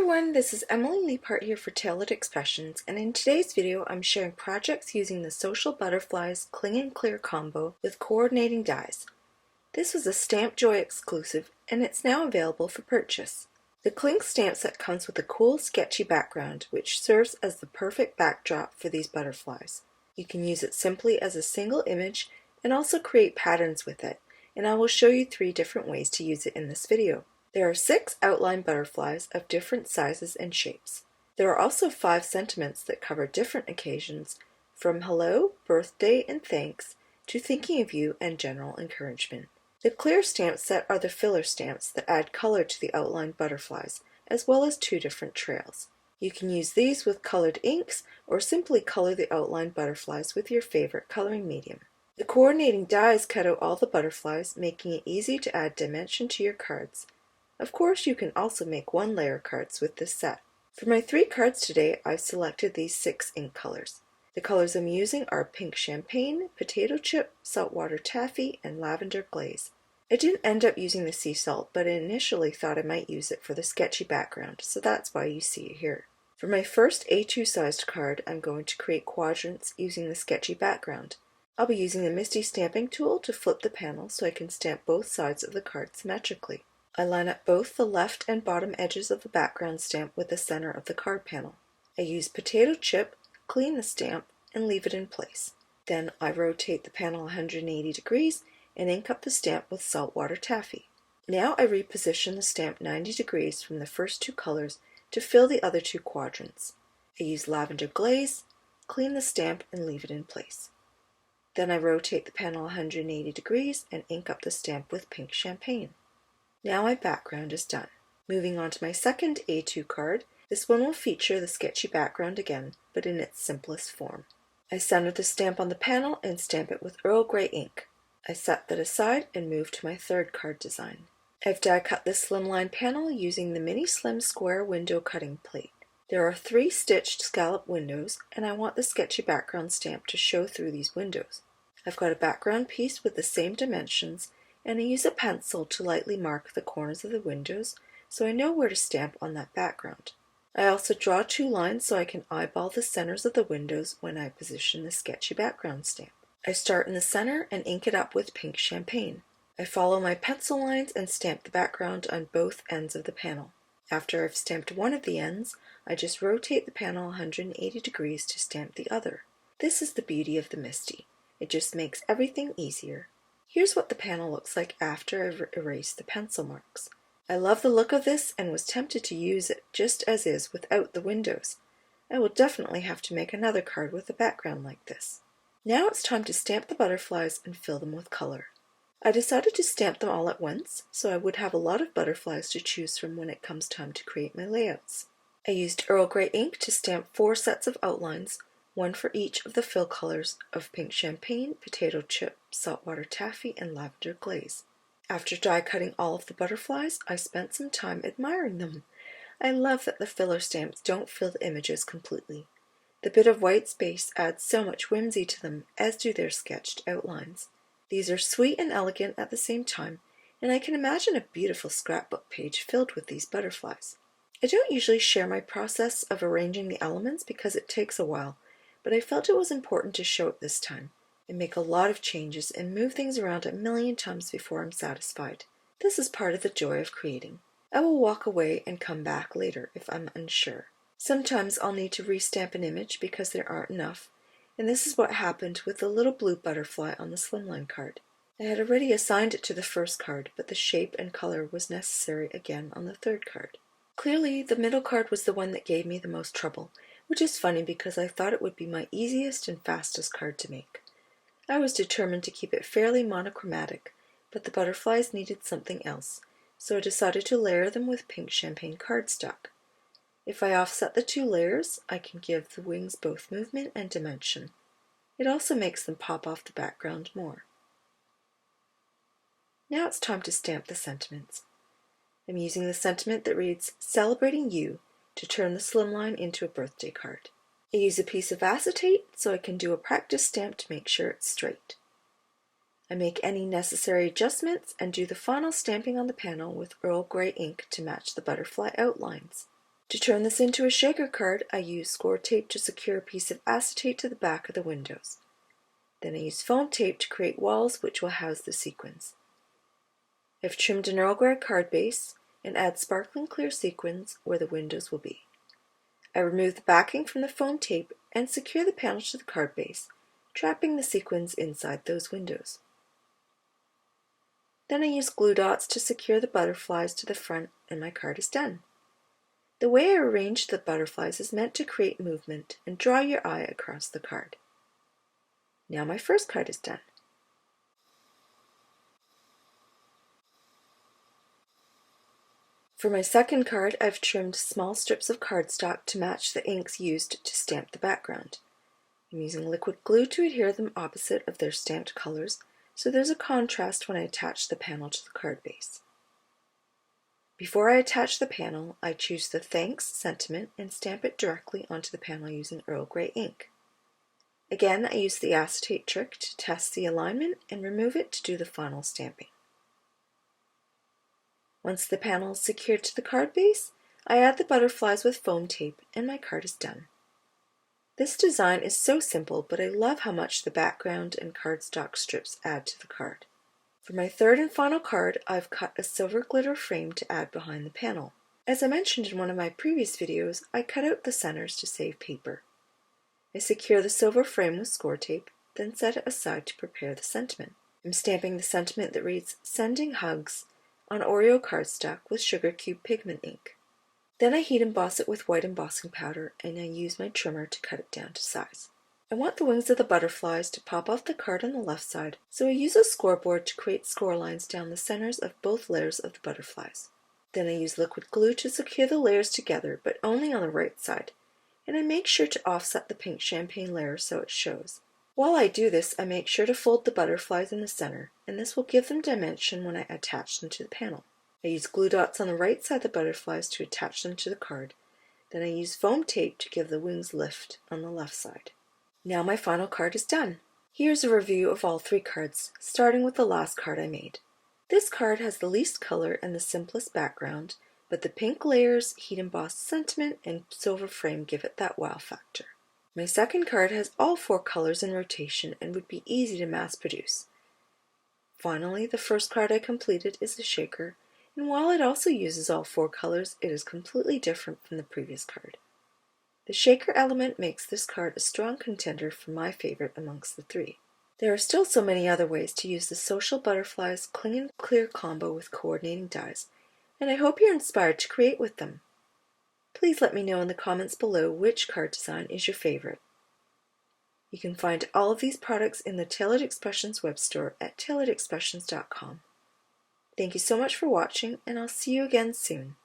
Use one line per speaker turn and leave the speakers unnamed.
everyone, this is Emily Leiphart here for Tailored Expressions, and in today's video I'm sharing projects using the Social Butterflies Cling and Clear combo with coordinating dies. This was a Stamp Joy exclusive and it's now available for purchase. The Cling stamp set comes with a cool sketchy background which serves as the perfect backdrop for these butterflies. You can use it simply as a single image and also create patterns with it, and I will show you 3 different ways to use it in this video. There are 6 outline butterflies of different sizes and shapes. There are also 5 sentiments that cover different occasions, from hello, birthday, and thanks, to thinking of you and general encouragement. The clear stamp set are the filler stamps that add color to the outlined butterflies, as well as 2 different trails. You can use these with colored inks or simply color the outlined butterflies with your favorite coloring medium. The coordinating dies cut out all the butterflies, making it easy to add dimension to your cards. Of course, you can also make one-layer cards with this set. For my 3 cards today, I've selected these 6 ink colors. The colors I'm using are Pink Champagne, Potato Chip, Saltwater Taffy, and Lavender Glaze. I didn't end up using the sea salt, but I initially thought I might use it for the sketchy background, so that's why you see it here. For my first A2 sized card, I'm going to create quadrants using the sketchy background. I'll be using the Misty stamping tool to flip the panel so I can stamp both sides of the card symmetrically. I line up both the left and bottom edges of the background stamp with the center of the card panel. I use Potato Chip, clean the stamp, and leave it in place. Then I rotate the panel 180 degrees and ink up the stamp with Saltwater Taffy. Now I reposition the stamp 90 degrees from the first 2 colors to fill the other 2 quadrants. I use Lavender Glaze, clean the stamp, and leave it in place. Then I rotate the panel 180 degrees and ink up the stamp with Pink Champagne. Now my background is done. Moving on to my second A2 card, this one will feature the sketchy background again, but in its simplest form. I center the stamp on the panel and stamp it with Earl Grey ink. I set that aside and move to my 3rd card design. I've die cut this slimline panel using the Mini Slim Square window cutting plate. There are 3 stitched scallop windows, and I want the sketchy background stamp to show through these windows. I've got a background piece with the same dimensions, and I use a pencil to lightly mark the corners of the windows so I know where to stamp on that background. I also draw 2 lines so I can eyeball the centers of the windows when I position the sketchy background stamp. I start in the center and ink it up with Pink Champagne. I follow my pencil lines and stamp the background on both ends of the panel. After I've stamped one of the ends, I just rotate the panel 180 degrees to stamp the other. This is the beauty of the Misty. It just makes everything easier. Here's what the panel looks like after I've erased the pencil marks. I love the look of this and was tempted to use it just as is without the windows. I will definitely have to make another card with a background like this. Now it's time to stamp the butterflies and fill them with color. I decided to stamp them all at once, so I would have a lot of butterflies to choose from when it comes time to create my layouts. I used Earl Grey ink to stamp 4 sets of outlines, 1 for each of the fill colors of Pink Champagne, Potato Chip, Saltwater Taffy, and Lavender Glaze. After die cutting all of the butterflies, I spent some time admiring them. I love that the filler stamps don't fill the images completely. The bit of white space adds so much whimsy to them, as do their sketched outlines. These are sweet and elegant at the same time, and I can imagine a beautiful scrapbook page filled with these butterflies. I don't usually share my process of arranging the elements because it takes a while, but I felt it was important to show it this time. I make a lot of changes and move things around a million times before I'm satisfied. This is part of the joy of creating. I will walk away and come back later if I'm unsure. Sometimes I'll need to restamp an image because there aren't enough, and this is what happened with the little blue butterfly on the slimline card. I had already assigned it to the first card, but the shape and color was necessary again on the 3rd card. Clearly, the middle card was the one that gave me the most trouble, which is funny because I thought it would be my easiest and fastest card to make. I was determined to keep it fairly monochromatic, but the butterflies needed something else, so I decided to layer them with Pink Champagne cardstock. If I offset the 2 layers, I can give the wings both movement and dimension. It also makes them pop off the background more. Now it's time to stamp the sentiments. I'm using the sentiment that reads, "Celebrating You," to turn the slimline into a birthday card. I use a piece of acetate so I can do a practice stamp to make sure it's straight. I make any necessary adjustments and do the final stamping on the panel with Earl Grey ink to match the butterfly outlines. To turn this into a shaker card, I use score tape to secure a piece of acetate to the back of the windows. Then I use foam tape to create walls which will house the sequins. I've trimmed an Earl Grey card base and add sparkling clear sequins where the windows will be. I remove the backing from the foam tape and secure the panel to the card base, trapping the sequins inside those windows. Then I use glue dots to secure the butterflies to the front and my card is done. The way I arrange the butterflies is meant to create movement and draw your eye across the card. Now my first card is done. For my second card, I've trimmed small strips of cardstock to match the inks used to stamp the background. I'm using liquid glue to adhere them opposite of their stamped colors, so there's a contrast when I attach the panel to the card base. Before I attach the panel, I choose the Thanks sentiment and stamp it directly onto the panel using Earl Grey ink. Again, I use the acetate trick to test the alignment and remove it to do the final stamping. Once the panel is secured to the card base, I add the butterflies with foam tape and my card is done. This design is so simple, but I love how much the background and cardstock strips add to the card. For my third and final card, I've cut a silver glitter frame to add behind the panel. As I mentioned in one of my previous videos, I cut out the centers to save paper. I secure the silver frame with score tape, then set it aside to prepare the sentiment. I'm stamping the sentiment that reads, "Sending Hugs," on Oreo cardstock with sugar cube pigment ink. Then I heat emboss it with white embossing powder and I use my trimmer to cut it down to size. I want the wings of the butterflies to pop off the card on the left side, so I use a scoreboard to create score lines down the centers of both layers of the butterflies. Then I use liquid glue to secure the layers together, but only on the right side, and I make sure to offset the pink champagne layer so it shows. While I do this, I make sure to fold the butterflies in the center, and this will give them dimension when I attach them to the panel. I use glue dots on the right side of the butterflies to attach them to the card. Then I use foam tape to give the wings lift on the left side. Now my final card is done. Here's a review of all three cards, starting with the last card I made. This card has the least color and the simplest background, but the pink layers, heat embossed sentiment, and silver frame give it that wow factor. My second card has all four colors in rotation and would be easy to mass produce. Finally, the first card I completed is a shaker, and while it also uses all four colors, it is completely different from the previous card. The shaker element makes this card a strong contender for my favorite amongst the three. There are still so many other ways to use the Social Butterflies Cling and Clear combo with coordinating dies, and I hope you're inspired to create with them. Please let me know in the comments below which card design is your favorite. You can find all of these products in the Tailored Expressions web store at tailoredexpressions.com. Thank you so much for watching, and I'll see you again soon.